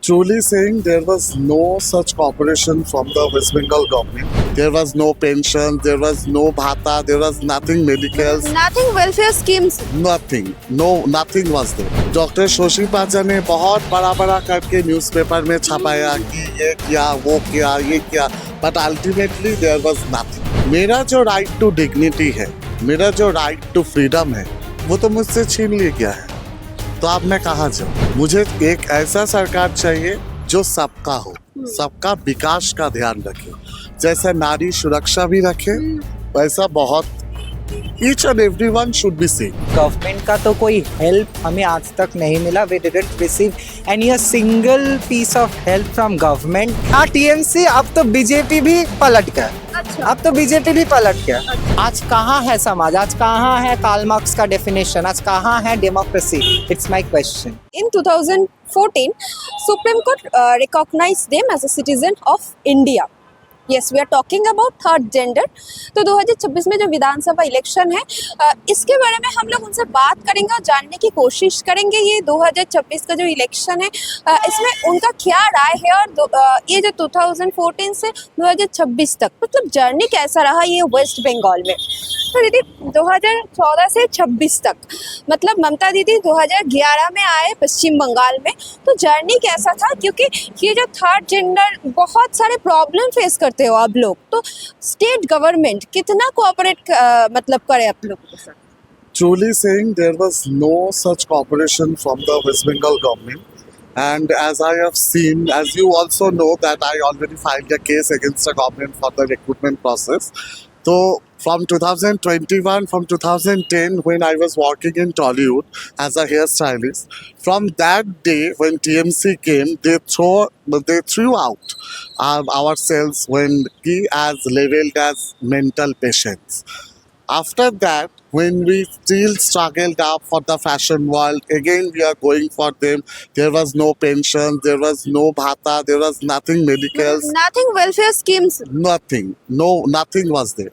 Truly saying there was no such cooperation from the West Bengal government. There was no pension, there was no bhata, there was nothing medicals, Nothing welfare schemes. nothing. No, nothing was there. Doctor शोशी पाजा ने बहुत बड़ा बड़ा करके newspaper में छपाया कि ये किया, वो किया, ये किया, but ultimately there was nothing. मेरा जो राइट टू डिग्निटी है, मेरा जो राइट टू फ्रीडम है, वो तो मुझसे छीन लिया गया है. तो अब मैं कहाँ जाऊँ? मुझे एक ऐसा सरकार चाहिए जो सबका हो, सबका विकास का ध्यान रखे. जैसे नारी सुरक्षा भी रखे, वैसा बहुत each and everyone should be safe. Government का तो कोई हेल्प हमें आज तक नहीं मिला. We didn't receive any a single piece of help from government. हाँ, टीएमसी, अब तो बीजेपी भी पलट गया. अच्छा. अब तो बीजेपी भी पलट गया. आज कहाँ है समाज? आज कहाँ है कार्ल मार्क्स का डेफिनेशन? आज कहाँ है democracy? It's my question. In 2014, Supreme Court recognized them as a citizen of India. Yes, we are talking about third gender. तो 2026 में जो विधानसभा इलेक्शन है, इसके बारे में हम लोग उनसे बात करेंगे और जानने की कोशिश करेंगे. ये 2026 का जो इलेक्शन है, इसमें उनका क्या राय है, और ये जो 2014 से 2026 तक मतलब जर्नी कैसा रहा ये वेस्ट बंगाल में. तो दीदी 2014 से 26 तक मतलब ममता दीदी 2011 में आए पश्चिम बंगाल में, तो जर्नी कैसा था? क्योंकि ये जो थर्ड जेंडर बहुत सारे प्रॉब्लम फेस करते हो आप लोग, तो स्टेट गवर्नमेंट कितना कोऑपरेट मतलब करे आप लोगों के साथ? Truly saying there was no such cooperation from the West Bengal government. And as I have seen, as you also know that I already filed a case against the government for the recruitment process. So from 2021, from 2010, when I was working in Tollywood as a hairstylist, from that day when TMC came, they threw out ourselves when we as labeled as mental patients. After that, when we still struggled up for the fashion world, again we are going for them. There was no pension, there was no bhata, there was nothing medicals, Nothing welfare schemes. nothing. No, nothing was there.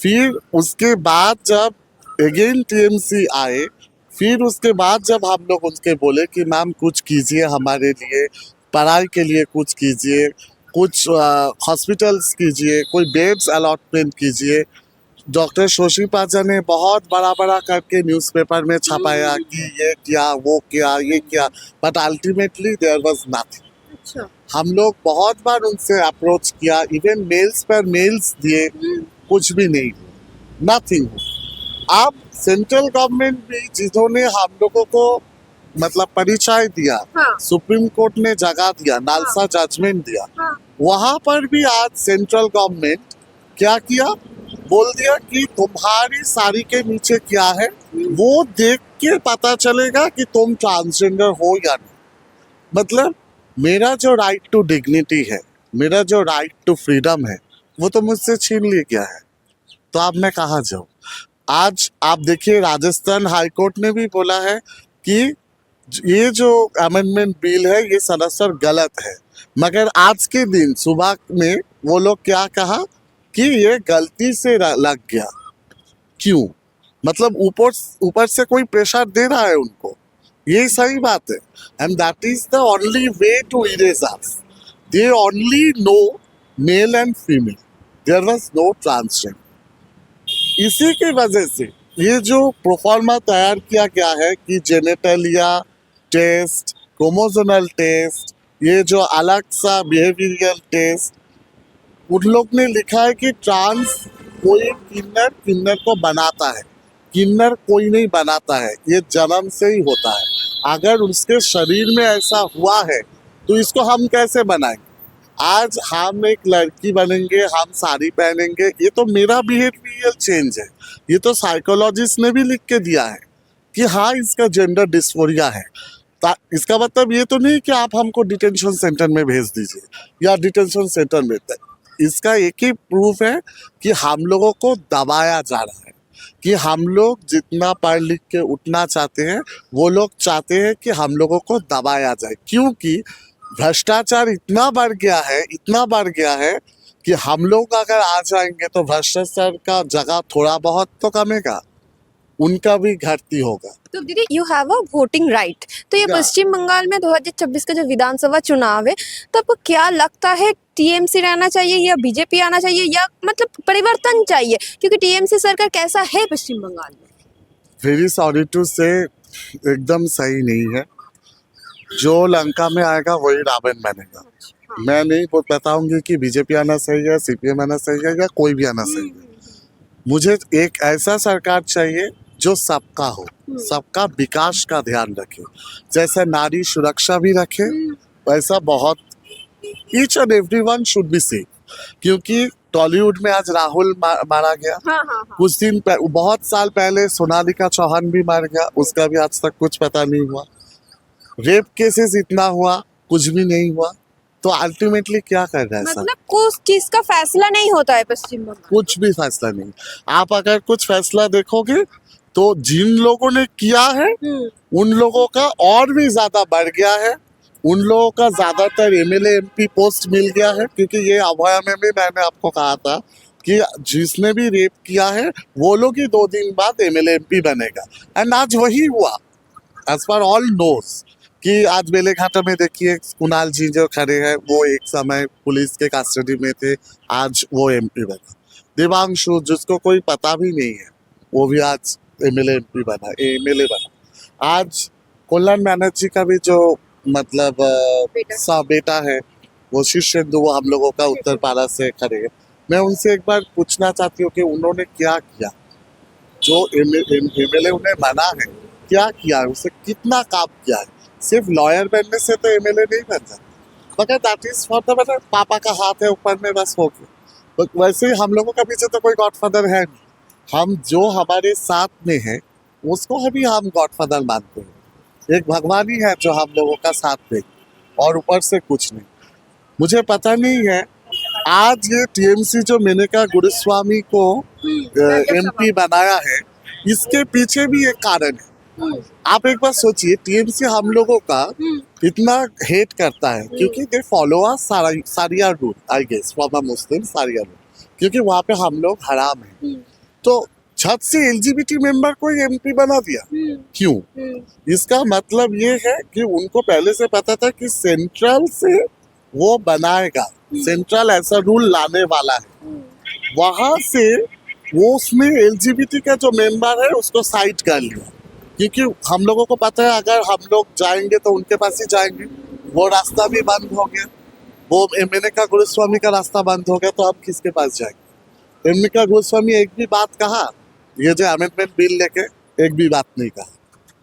फिर उसके बाद जब again TMC आए, फिर उसके बाद जब हम लोग उनके बोले कि मैम कुछ कीजिए हमारे लिए, पढ़ाई के लिए कुछ कीजिए, कुछ हॉस्पिटल्स कीजिए, कोई बेड्स अलॉटमेंट कीजिए, डॉक्टर शोशी पाजा ने बहुत बड़ा बड़ा करके न्यूज़पेपर में छपाया कि ये किया, वो किया, ये किया, but ultimately there was nothing. अच्छा. हम लोग बहुत बार उनसे अप्रोच किया, इवन मेल्स पर मेल्स दिए, कुछ भी नहीं, नथिंग. अब सेंट्रल गवर्नमेंट भी जिन्होंने हम लोगों को मतलब परिचय दिया, हाँ. सुप्रीम कोर्ट ने जगह दिया, नालसा जजमेंट दिया, हाँ. वहां पर भी आज सेंट्रल गवर्नमेंट क्या किया, बोल दिया कि तुम्हारी साड़ी के नीचे क्या है वो देख के पता चलेगा कि तुम ट्रांसजेंडर हो या नहीं. मतलब मेरा जो राइट टू डिग्निटी है, मेरा जो राइट टू फ्रीडम है, वो तो मुझसे छीन लिया गया है. तो अब मैं कहाँ जाऊँ? आज आप देखिए, राजस्थान हाईकोर्ट ने भी बोला है कि ये जो अमेंडमेंट बिल है ये सरासर गलत है, मगर आज के दिन सुबह में वो लोग क्या कहा कि ये गलती से लग गया. क्यों? मतलब ऊपर से कोई प्रेशर दे रहा है उनको. ये सही बात है. And that is the only way to erase us. They only know male and female, there was no transgender. इसी की वजह से ये जो प्रोफार्मा तैयार किया गया है कि जेनेटलिया टेस्ट, क्रोमोसोमल टेस्ट, ये जो अलग सा बिहेवियरल टेस्ट, उन लोग ने लिखा है कि ट्रांस कोई किन्नर को बनाता है, किन्नर कोई नहीं बनाता है, ये जन्म से ही होता है. अगर उसके शरीर में ऐसा हुआ है तो इसको हम कैसे बनाएंगे? आज हम एक लड़की बनेंगे, हम साड़ी पहनेंगे, ये तो मेरा बिहेवियरल चेंज है. ये तो साइकोलॉजिस्ट ने भी लिख के दिया है कि हाँ इसका जेंडर डिस्फोरिया है. इसका मतलब ये तो नहीं कि आप हमको डिटेंशन सेंटर में भेज दीजिए या डिटेंशन सेंटर में. इसका एक ही प्रूफ है कि हम लोगों को दबाया जा रहा है, कि हम लोग जितना पढ़ लिख के उठना चाहते हैं वो लोग चाहते हैं कि हम लोगों को दबाया जाए. क्योंकि भ्रष्टाचार इतना बढ़ गया है, इतना बढ़ गया है कि हम लोग अगर आ जाएंगे तो भ्रष्टाचार का जगह थोड़ा बहुत तो कमेगा. उनका भी घाटी होगा। तो दीदी you have a voting right, तो ये Yeah. पश्चिम बंगाल में 2026 का जो विधानसभा चुनाव है, तो आपको क्या लगता है टीएमसी रहना चाहिए या बीजेपी आना चाहिए, या मतलब परिवर्तन चाहिए, क्योंकि टीएमसी सरकार कैसा है पश्चिम बंगाल में? वेरी सॉरी टू से एकदम सही नहीं है। जो लंका में आएगा वही रावण बनेगा। मैं नहीं बताऊंगी कि बीजेपी आना सही है, सीपीएम आना सही है या कोई भी आना सही है। मुझे एक ऐसा सरकार चाहिए जो सबका हो, सबका विकास का ध्यान रखे, जैसे नारी सुरक्षा भी रखे वैसा बहुत each and everyone should be safe. क्योंकि टॉलीवुड में आज राहुल मारा गया, हाँ हाँ हाँ। कुछ दिन बहुत साल पहले सोनालिका चौहान भी मार गया, उसका भी आज तक कुछ पता नहीं हुआ। रेप केसेस इतना हुआ, कुछ भी नहीं हुआ। तो अल्टीमेटली क्या कर रहा है सब? मतलब कुछ चीज का फैसला नहीं होता है पश्चिम बंगाल। कुछ भी फैसला नहीं। आप अगर कुछ फैसला देखोगे तो जिन लोगों ने किया है उन लोगों का और भी ज्यादा बढ़ गया है। उन लोगों का ज्यादातर एमएलए एमपी पोस्ट मिल गया है, क्योंकि ये अभया में भी मैंने आपको कहा था कि जिसने भी रेप किया है वो लोग ही 2 दिन बाद एमएलए एमपी बनेगा। एंड आज वही हुआ, एज पर ऑल नोस कि आज बेलेघाटा में देखिए कुणाल जी जो खड़े हैं वो एक समय पुलिस के कस्टडी में थे, आज वो एमपी बना। देवांशु जिसको कोई पता भी नहीं है वो भी आज एमएलए एमपी बना, एमएलए बना। आज कल्याण बनर्जी का भी जो मतलब बेटा है वो शिष्येंदु, वो हम लोगों का उत्तर पारा से खड़े हैं। मैं उनसे एक बार पूछना चाहती हूँ कि उन्होंने क्या किया, जो एमएलए उन्हें बना है क्या किया है, उसे कितना काम किया है। सिर्फ लॉयर बनने से तो एमएलए नहीं बन जाता, मगर दैट इज फॉर द मतलब पापा का हाथ है ऊपर में बस हो गया। तो वैसे ही हम लोगों का पीछे तो कोई गॉडफादर है नहीं, हम जो हमारे साथ में है उसको अभी हम गॉडफादर मानते हैं। एक भगवान ही है जो हम लोगों का साथ दे, और ऊपर से कुछ नहीं। मुझे पता नहीं है आज ये टीएमसी जो मेनका गुरुस्वामी को एमपी बनाया है, इसके पीछे भी एक कारण है। आप एक बार सोचिए, टीएमसी हम लोगों का इतना हेट करता है क्योंकि दे follow a sharia rule, I guess from a Muslim sharia rule, क्योंकि वहाँ पे हम लोग हराम हैं। तो छत से एलजीबीटी मेंबर को एमपी बना दिया, क्यों? इसका मतलब ये है कि उनको पहले से पता था कि सेंट्रल से वो बनाएगा, सेंट्रल ऐसा रूल लाने वाला है। वहां से वो उसने एलजीबीटी का जो मेंबर है उसको साइड कर लिया, क्योंकि हम लोगों को पता है अगर हम लोग जाएंगे तो उनके पास ही जाएंगे। वो रास्ता भी बंद हो गया, वो मेनका गुरुस्वामी का रास्ता बंद हो गया, तो अब किसके पास जाएंगे? मेनका गुरुस्वामी एक भी बात कहा, ये जो अमेंडमेंट बिल लेके एक भी बात नहीं कहा।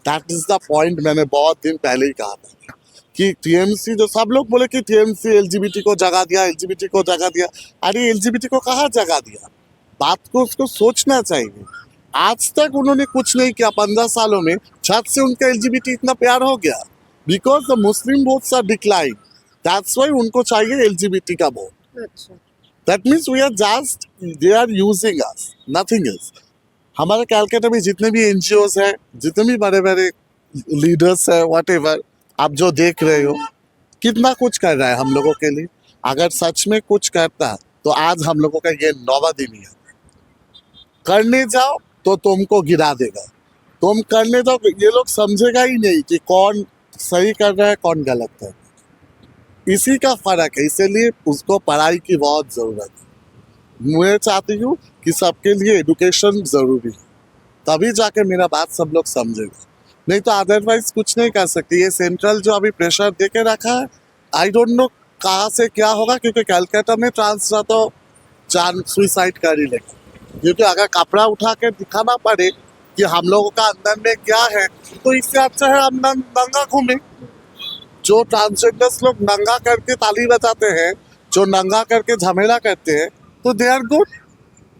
दैट इज द पॉइंट, मैंने बहुत दिन पहले ही कहा था कि टीएमसी, जो सब लोग बोले कि टीएमसी एलजीबीटी को जगह दिया, एलजीबीटी को जगह दिया। अरे एलजीबीटी को कहाँ जगह दिया? बात को उसको सोचना चाहिए। आज तक उन्होंने कुछ नहीं किया 15 सालों में। छत से उनका एलजीबीटी इतना प्यार हो गया because the Muslim votes are decline, that's why उनको चाहिए एलजीबीटी का वोट। अच्छा, that means we are just, they are using us, nothing else. हमारे कैलकाटा में जितने भी एनजीओज हैं, जितने भी बड़े बड़े लीडर्स हैं, व्हाटएवर आप जो देख रहे हो, कितना कुछ कर रहा है हम लोगों के लिए। अगर सच में कुछ करता तो आज हम लोगों का ये 9वां दिन ही है। करने जाओ तो तुमको गिरा देगा, तुम करने जाओ ये लोग समझेगा ही नहीं कि कौन सही कर रहा है कौन गलत कर रहा है। इसी का फर्क है, इसलिए उसको पढ़ाई की बहुत जरूरत है। मैं चाहती हूँ कि सबके लिए एजुकेशन जरूरी है, तभी जाके मेरा बात सब लोग समझेगा, नहीं तो अदरवाइज कुछ नहीं कर सकती। ये सेंट्रल जो अभी प्रेशर दे के रखा है, आई डोंट नो कहाँ से क्या होगा, क्योंकि कलकत्ता में ट्रांसफर तो जान सुइसाइड कर ही लेगा। क्योंकि अगर कपड़ा उठा के दिखाना पड़े कि हम लोगों का अंदर में क्या है, तो इससे अच्छा है हम नंगा घूमें। जो ट्रांसजेंडर्स लोग नंगा करके ताली बजाते हैं, जो नंगा करके झमेला करते हैं, तो दे आर गुड।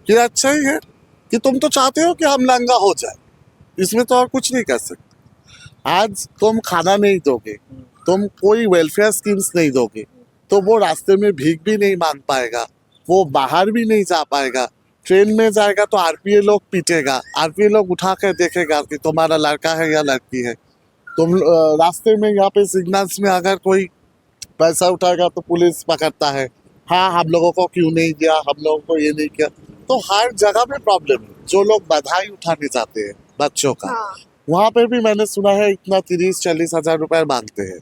ये अच्छा ही है कि तुम तो चाहते हो कि हम नंगा हो जाए, इसमें तो और कुछ नहीं कर सकते। आज तुम खाना नहीं दोगे, तुम कोई वेलफेयर स्कीम्स नहीं दोगे, तो वो रास्ते में भीख भी नहीं मांग पाएगा, वो बाहर भी नहीं जा पाएगा। ट्रेन में जाएगा तो आरपीए लोग पीटेगा, आरपीए लोग उठा कर देखेगा कि तुम्हारा लड़का है या लड़की है। तुम रास्ते में यहाँ पे सिग्नल्स में अगर कोई पैसा उठाएगा तो पुलिस पकड़ता है, हाँ हम लोगों को क्यों नहीं दिया, हम लोगों को ये नहीं किया। तो हर जगह में प्रॉब्लम है। जो लोग बधाई उठाने जाते हैं, बच्चों का। हाँ। वहां पे भी मैंने सुना है इतना 30-40 हजार रुपए मांगते हैं।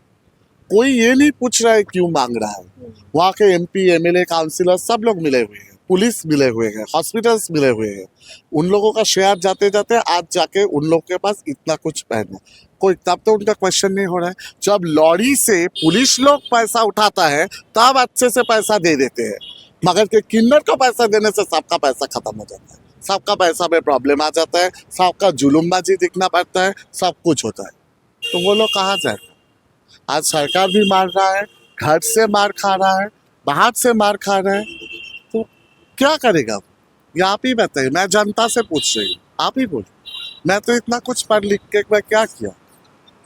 कोई ये नहीं पूछ रहा है क्यों मांग रहा है। वहाँ के MP MLA काउंसिलर सब लोग मिले हुए हैं, पुलिस मिले हुए हैं, हॉस्पिटल्स मिले हुए हैं। उन लोगों का शेयर जाते जाते आज जाके उन लोगों के पास इतना कुछ पहना, कोई तब तो उनका क्वेश्चन नहीं हो रहा है। जब लॉरी से पुलिस लोग पैसा उठाता है तब अच्छे से पैसा दे देते हैं, मगर के किन्नर को पैसा देने से सबका पैसा खत्म हो जाता है, सबका पैसा में प्रॉब्लम आ जाता है, सबका जुलूमबाजी दिखना पड़ता है, सब कुछ होता है। तो वो लोग कहाँ जाए? आज सरकार भी मार रहा है, घर से मार खा रहा है, बाहर से मार खा रहा है, तो क्या करेगा? ये आप ही बताइए, मैं जनता से पूछ रही हूँ, आप ही बोलिए। मैं तो इतना कुछ पढ़ लिख के मैं क्या किया?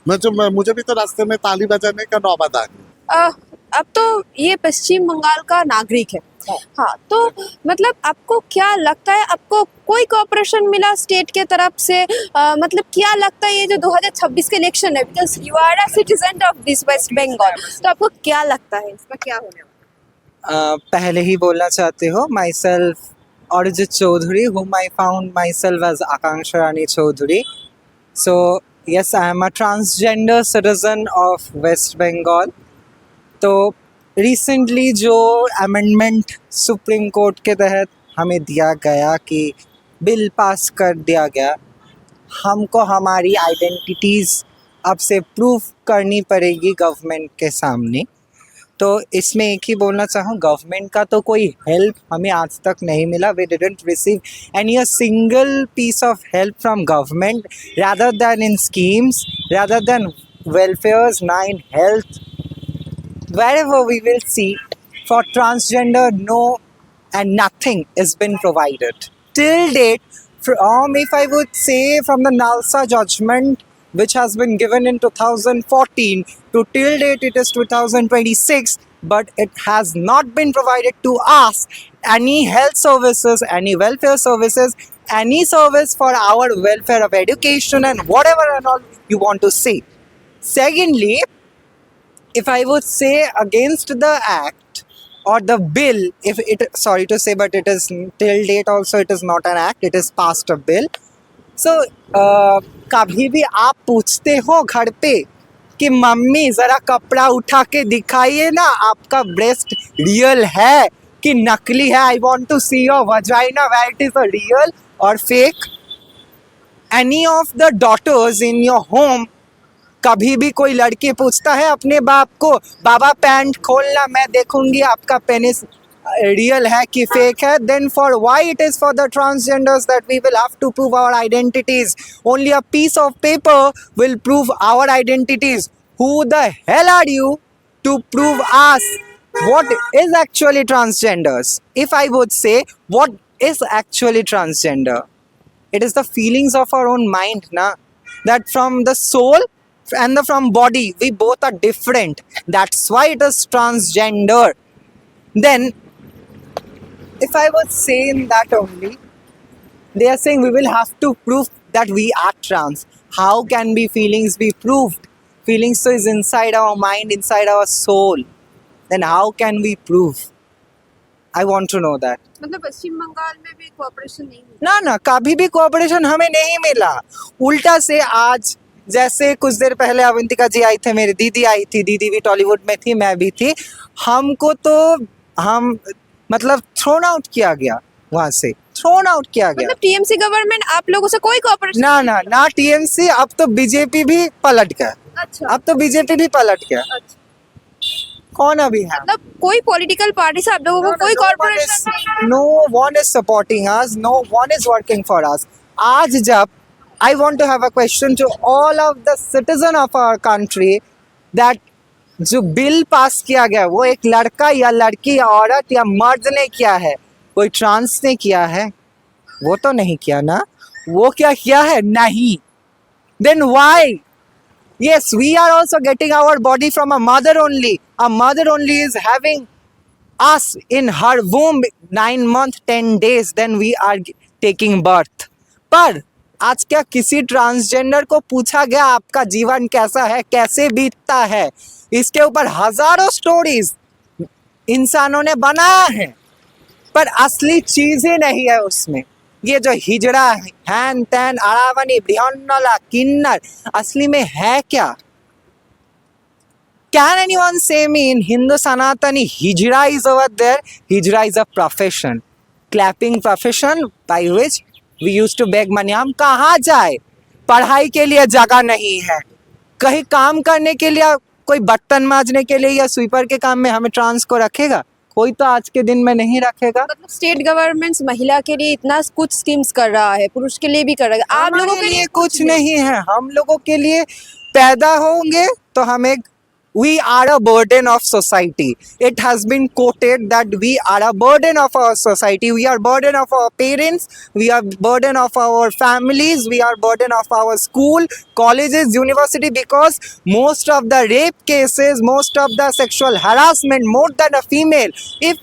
मुझे भी तो रास्ते में ताली बजाने का नौबत आ गई। अब तो ये पश्चिम बंगाल का नागरिक है। हाँ, तो मतलब आपको क्या लगता है, आपको कोई कोऑपरेशन मिला स्टेट के तरफ से? मतलब क्या लगता है ये जो 2026 के इलेक्शन है, because you are a citizen of this West Bengal, तो आपको क्या लगता है इसका क्या होने वाला? पहले ही बोलना चाहते हो, my self Arijit Chaudhary, whom I found myself as Akanksha Rani Chaudhary. So yes, I am a transgender citizen of West Bengal. तो रिसेंटली जो अमेंडमेंट सुप्रीम कोर्ट के तहत हमें दिया गया कि बिल पास कर दिया गया, हमको हमारी आइडेंटिटीज़ अब से प्रूफ करनी पड़ेगी गवर्नमेंट के सामने। तो इसमें एक ही बोलना चाहूँ, गवर्नमेंट का तो कोई हेल्प हमें आज तक नहीं मिला। We didn't receive any a single piece of help from government, rather than in schemes, rather than welfares, nine health, wherever we will see for transgender, no and nothing has been provided till date. From, if I would say, from the NALSA judgment which has been given in 2014 to till date it is 2026, but it has not been provided to us any health services, any welfare services, any service for our welfare of education and whatever and all you want to say. Secondly, if I would say against the act or the bill, if it, sorry to say, but it is till date also it is not an act, it is past a bill. So कभी भी आप पूछते हो घर पे कि mummy ज़रा कपड़ा उठा के दिखाइए ना, आपका ब्रेस्ट रियल है कि नकली है, I want to see your vagina where it is a real और fake. Any of the daughters in your home, कभी भी कोई लड़की पूछता है अपने बाप को, बाबा पैंट खोलना मैं देखूंगी आपका पेनिस रियल है कि फेक है? Then for why it is for the transgenders that we will have to prove our identities? Only a piece of paper will prove our identities. Who the hell are you to prove us what is actually transgenders? If I would say, what is actually transgender? It is the feelings of our own mind, na? That from the soul and from body, we both are different. That's why it is transgender. Then, if I would say in that only, they are saying we will have to prove that we are trans. How can be feelings be proved? Feelings so is inside our mind, inside our soul. Then how can we prove? I want to know that. मतलब पश्चिम बंगाल में भी cooperation नहीं मिला? ना ना, कभी भी cooperation हमें नहीं मिला. उल्टा से आज, जैसे कुछ देर पहले अवंतिका जी आई थे, मेरी दीदी आई थी, दीदी भी टॉलीवुड में थी, मैं भी थी, हमको तो हम मतलब थ्रोन आउट किया गया वहाँ से, थ्रोन आउट किया गया. मतलब टीएमसी गवर्नमेंट आप लोगों से कोई कोऑपरेशन? ना ना ना, टीएमसी, अब तो बीजेपी भी पलट गया. अच्छा, अब तो बीजेपी भी पलट गया. अच्छा. कौन अभी है? मतलब कोई पॉलिटिकल पार्टी से आप लोगों को कोई कॉर्पोरेशन नहीं? No one is supporting us. No one is working for us. आज जब I want to have a question to all of the citizen of our country that जो बिल पास किया गया वो एक लड़का या लड़की या औरत या मर्द ने किया है, कोई ट्रांस ने किया है? वो तो नहीं किया ना. वो क्या किया है? नहीं. Then why? Yes, we are also getting our body from a mother only. A mother only is having us in her womb 9 months 10 days. Then we are taking birth. पर आज क्या किसी ट्रांसजेंडर को पूछा गया आपका जीवन कैसा है, कैसे बीतता है? इसके ऊपर हजारों स्टोरीज इंसानों ने बनाया है, पर असली चीज ही नहीं है उसमें. ये जो हिजड़ा हैन तैन अरावनी बृहन्नला किन्नर असली में है क्या? Can anyone say me in Hindu Sanatani hijra is over there? Hijra is a profession, clapping profession by which we used to beg money. हम कहाँ जाए? पढ़ाई के लिए जगह नहीं है, कहीं काम करने के लिए, कोई बर्तन मांजने के लिए या स्वीपर के काम में हमें ट्रांस को रखेगा? कोई तो आज के दिन में नहीं रखेगा। मतलब स्टेट गवर्नमेंट्स महिला के लिए इतना कुछ स्कीम्स कर रहा है, पुरुष के लिए भी कर रहा है, आप लोगों के लिए कुछ नहीं है। हम लोगों के लिए पैदा होंगे तो हम एक we are a burden of society. It has been quoted that we are a burden of our society. We are burden of our parents. We are burden of our families. We are burden of our school, colleges, university, because most of the rape cases, most of the sexual harassment, more than a female, if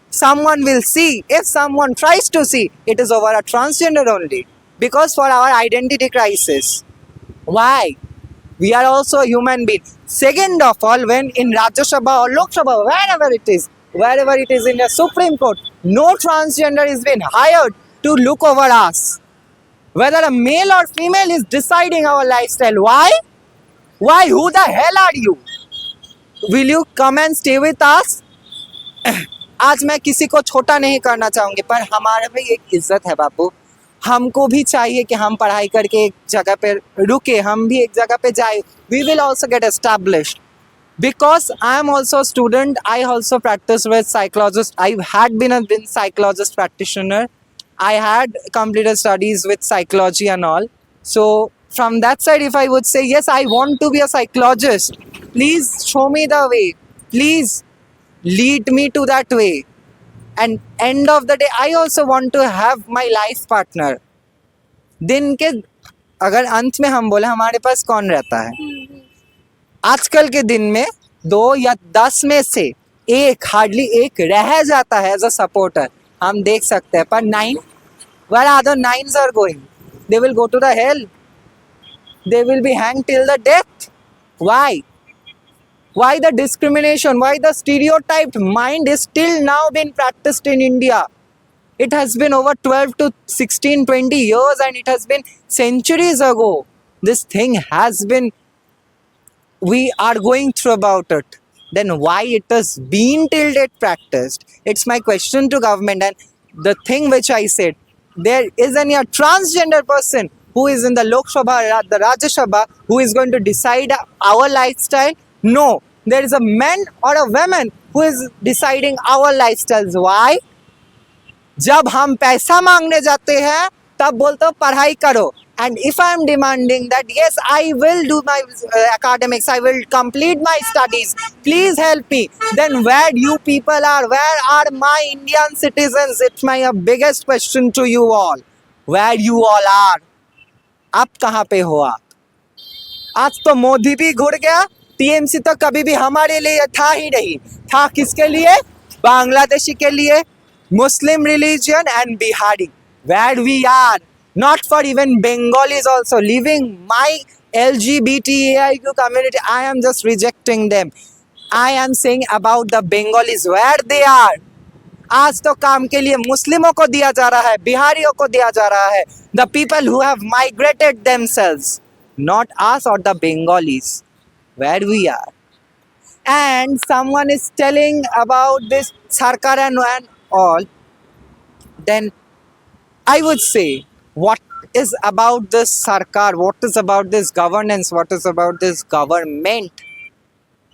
someone will see, if someone tries to see, it is over a transgender only. Because for our identity crisis. Why? We are also a human being. Second of all, when in Rajya Sabha or Lok Sabha, wherever it is in the Supreme Court, no transgender is been hired to look over us. Whether a male or female is deciding our lifestyle. Why? Why? Who the hell are you? Will you come and stay with us? आज मैं किसी को छोटा नहीं करना चाहूँगी, पर हमारे में एक इज्जत है बाबू। हमको भी चाहिए कि हम पढ़ाई करके एक जगह पे रुके, हम भी एक जगह पे जाए. We will also get established. Because I am also a student, I also practice with psychologist. I had been a psychologist practitioner. I had completed studies with psychology and all. So from that side, if I would say, yes, I want to be a psychologist, please show me the way. Please lead me to that way. And end of the day, I also want to have my life partner. दिन के अगर अंत में हम बोले हमारे पास कौन रहता है, आजकल के दिन में 2 या 10 में से एक, हार्डली एक रह जाता है एज अ सपोर्टर. हम देख सकते हैं. पर 9, where are the 9s are going? They will go to the hell. They will be hanged till the death. Why? Why the discrimination? Why the stereotyped mind is still now being practiced in India? It has been over 12 to 16, 20 years, and it has been centuries ago. This thing has been, we are going through about it. Then why it has been till date practiced? It's my question to government. And the thing which I said, there isn't a transgender person who is in the Lok Sabha, the Rajya Sabha, who is going to decide our lifestyle. No, there is a man or a woman who is deciding our lifestyles. Why? जब हम पैसा मांगने जाते हैं तब बोलते हो पढ़ाई करो. And if I am demanding that, yes, I will do my academics, I will complete my studies, please help me, then where you people are, where are my Indian citizens? It's my biggest question to you all. Where you all are? आप कहाँ पे हो आप? आज तो मोदी भी घुर गया, टीएमसी तो कभी भी हमारे लिए था ही नहीं. था किसके लिए? बांग्लादेशी के लिए, Muslim religion and Bihari. Where we are, not for even Bengalis also, leaving my LGBTIQ community, I am just rejecting them. I am saying about the Bengalis, where they are. आज तो काम के लिए मुस्लिमों को दिया जा रहा है, बिहारियों को दिया जा रहा है. The people who have migrated themselves, not us or the Bengalis. Where we are. And someone is telling about this Sarkar and all, then I would say, what is about this Sarkar, what is about this governance, what is about this government?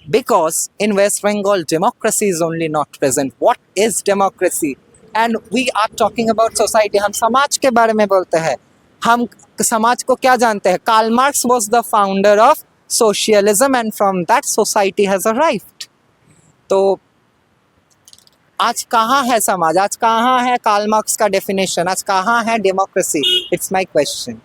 Because in West Bengal, democracy is only not present. What is democracy? And we are talking about society. हम समाज के बारे में बोलते हैं. हम समाज को क्या जानते हैं? Karl Marx was the founder of socialism, and from that society has arrived. तो आज कहाँ है समाज? आज कहाँ है कार्ल मार्क्स का डेफिनेशन? आज कहाँ है डेमोक्रेसी? It's my question.